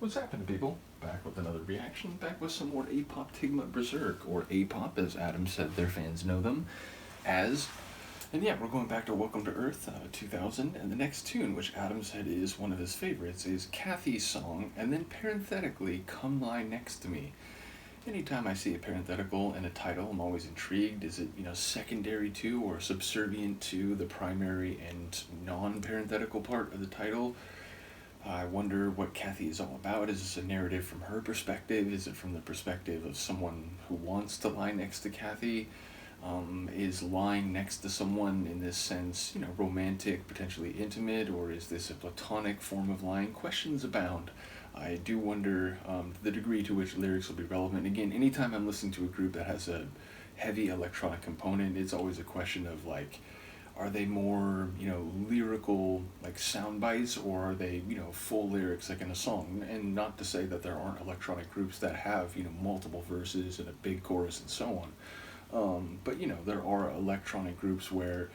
What's happening, people? Back with another reaction, back with some more Apoptygma Berzerk, or Apop as Adam said their fans know them as. And yeah, we're going back to Welcome to Earth, 2000, and the next tune, which Adam said is one of his favorites, is Kathy's song, and then parenthetically, Come Lie Next to Me. Anytime I see a parenthetical in a title, I'm always intrigued. Is it, secondary to or subservient to the primary and non-parenthetical part of the title? I wonder what Kathy is all about. Is this a narrative from her perspective? Is it from the perspective of someone who wants to lie next to Kathy? Is lying next to someone in this sense, romantic, potentially intimate, or is this a platonic form of lying? Questions abound. I do wonder the degree to which lyrics will be relevant. Again, anytime I'm listening to a group that has a heavy electronic component, it's always a question of are they more, lyrical, sound bites, or are they, full lyrics like in a song? And not to say that there aren't electronic groups that have, multiple verses and a big chorus and so on. But, there are electronic groups where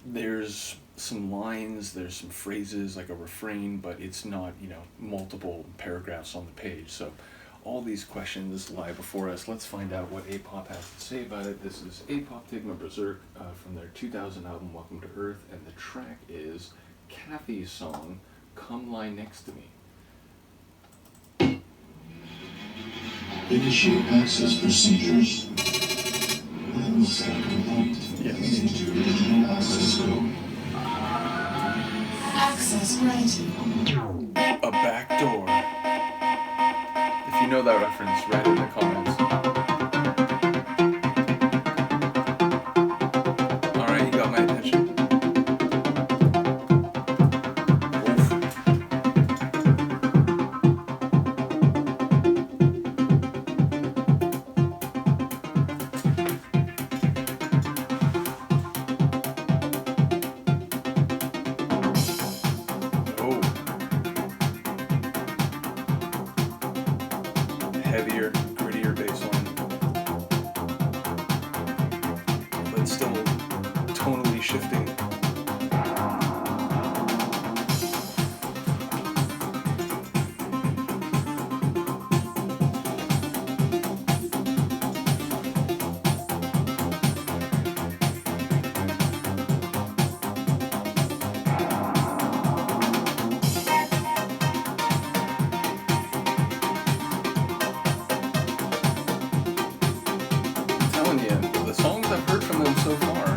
there's some lines, there's some phrases, like a refrain, but it's not, multiple paragraphs on the page. So all these questions lie before us. Let's find out what Apop has to say about it. This is Apoptygma Berzerk from their 2000 album, Welcome to Earth, and the track is Kathy's song, Come Lie Next to Me. Initiate access procedures. Level scan complete. Yes. Into original access code. Access granted. A back door. If you know that reference, write it in the comments. Alright, you got my attention. Heavier, grittier bass line, but still tonally shifting. The songs I've heard from them so far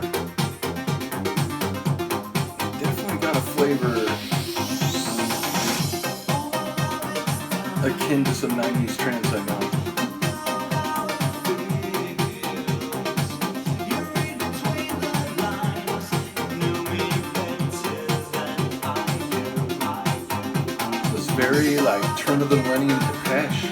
definitely got a flavor akin to some 90s trance I know. This is very turn of the millennium Depeche.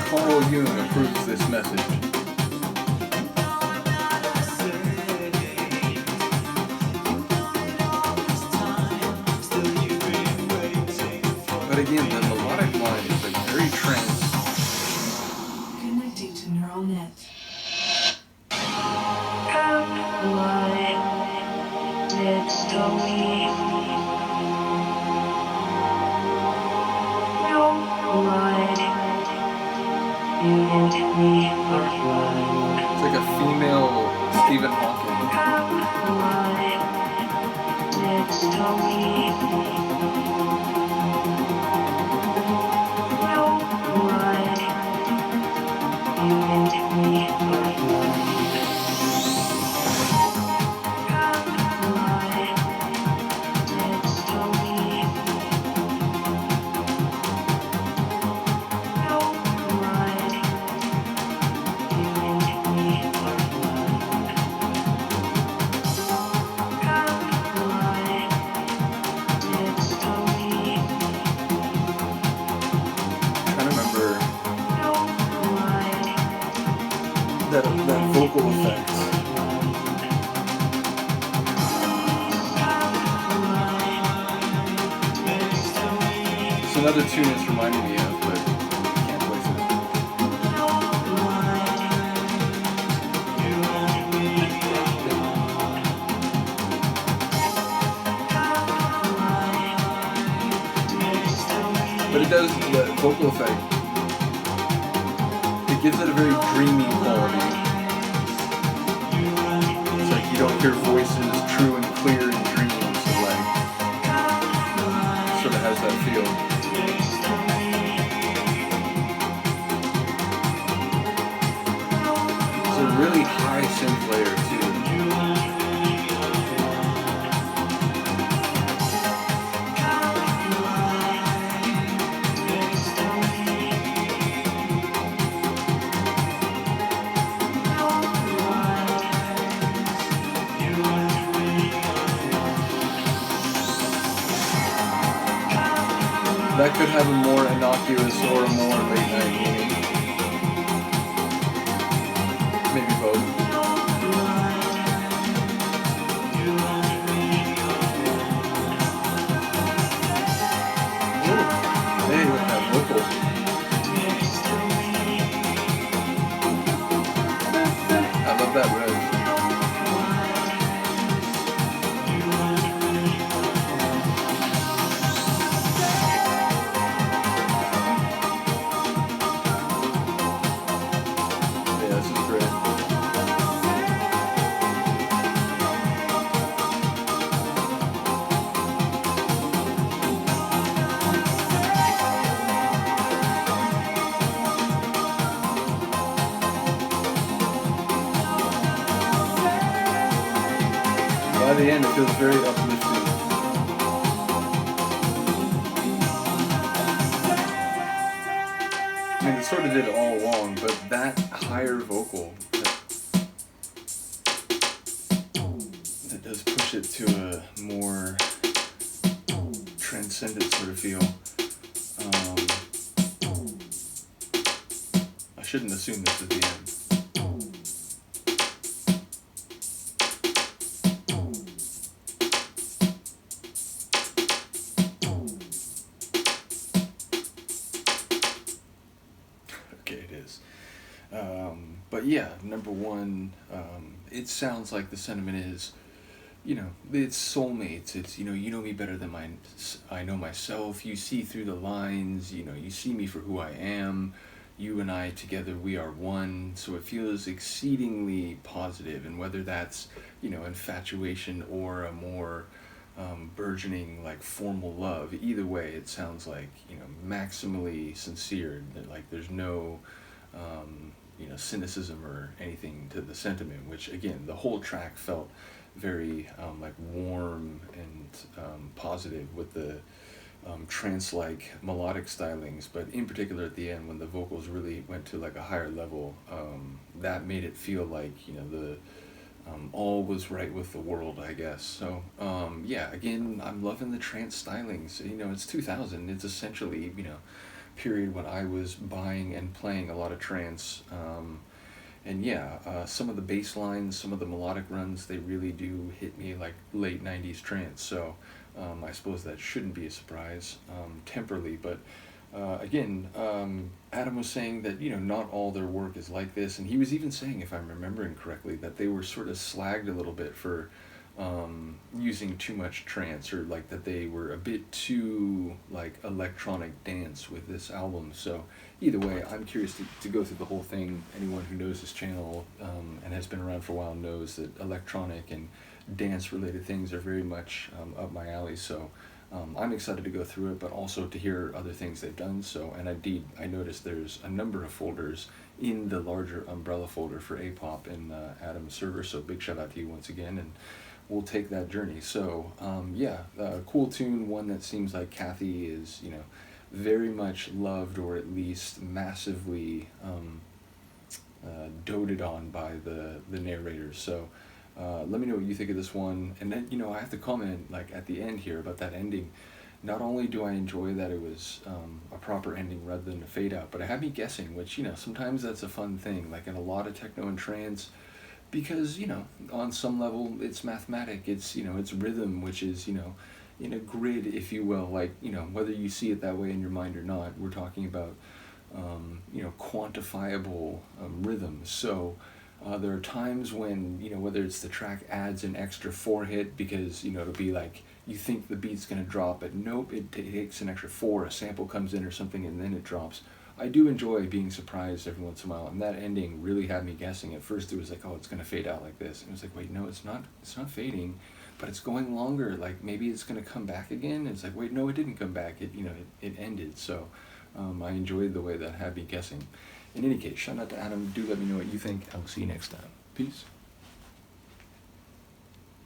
Carl Jung approves this message. But again, the melodic line is very trance. Connecting to neural net. It's like a female Stephen Hawking. vocal effects. It's another tune it's reminding me of, but can't place it. But it does, the vocal effect, it gives it a very dreamy quality. It's like you don't hear voices true and clear in dreams, so like, sort of has that feel. It's a really high synth layer too. That could have a more innocuous or a more late night meaning. Maybe both. Ooh, hey, with that vocal. I love that res. By the end, it feels very uplifting. I mean, it sort of did it all along, but that higher vocal, that does push it to a more transcendent sort of feel. I shouldn't assume this is the end. But yeah, number one, it sounds like the sentiment is, you know, it's soulmates. It's, you know me better than I know myself. You see through the lines, you see me for who I am. You and I together, we are one. So it feels exceedingly positive. And whether that's, infatuation or a more burgeoning, like, formal love, either way, it sounds like, maximally sincere. Like, there's no cynicism or anything to the sentiment, which again, the whole track felt very like warm and positive with the trance-like melodic stylings, but in particular at the end when the vocals really went to like a higher level, that made it feel like the all was right with the world, I guess. So yeah, again, I'm loving the trance stylings. It's 2000. It's essentially period when I was buying and playing a lot of trance, and yeah, some of the bass lines, some of the melodic runs, they really do hit me like late 90s trance. So I suppose that shouldn't be a surprise temporally, but again, Adam was saying that not all their work is like this, and he was even saying, if I'm remembering correctly, that they were sort of slagged a little bit for using too much trance, or like that they were a bit too like electronic dance with this album. So either way, I'm curious to go through the whole thing. Anyone who knows this channel and has been around for a while knows that electronic and dance related things are very much up my alley. So I'm excited to go through it, but also to hear other things they've done. So, and I noticed there's a number of folders in the larger umbrella folder for Apop in Adam's server. So big shout out to you once again, and we'll take that journey. So yeah, cool tune, one that seems like Kathy is very much loved, or at least massively doted on by the narrators. So let me know what you think of this one, and then I have to comment like at the end here about that ending. Not only do I enjoy that it was a proper ending rather than a fade out, but it had me guessing, which sometimes that's a fun thing. Like in a lot of techno and trance, because, you know, on some level it's mathematic, it's, you know, it's rhythm, which is, you know, in a grid, if you will, like, you know, whether you see it that way in your mind or not, we're talking about, you know, quantifiable rhythms. So there are times when, you know, whether it's the track adds an extra 4-hit because, you know, it'll be like, you think the beat's going to drop, but nope, it takes an extra 4, a sample comes in or something, and then it drops. I do enjoy being surprised every once in a while, and that ending really had me guessing. At first it was like, oh, it's going to fade out like this. And it was like, wait, no, it's not fading, but it's going longer. Like, maybe it's going to come back again. And it's like, wait, no, it didn't come back. It, you know, it ended. So I enjoyed the way that had me guessing. In any case, shout out to Adam. Do let me know what you think. I'll see you next time. Peace.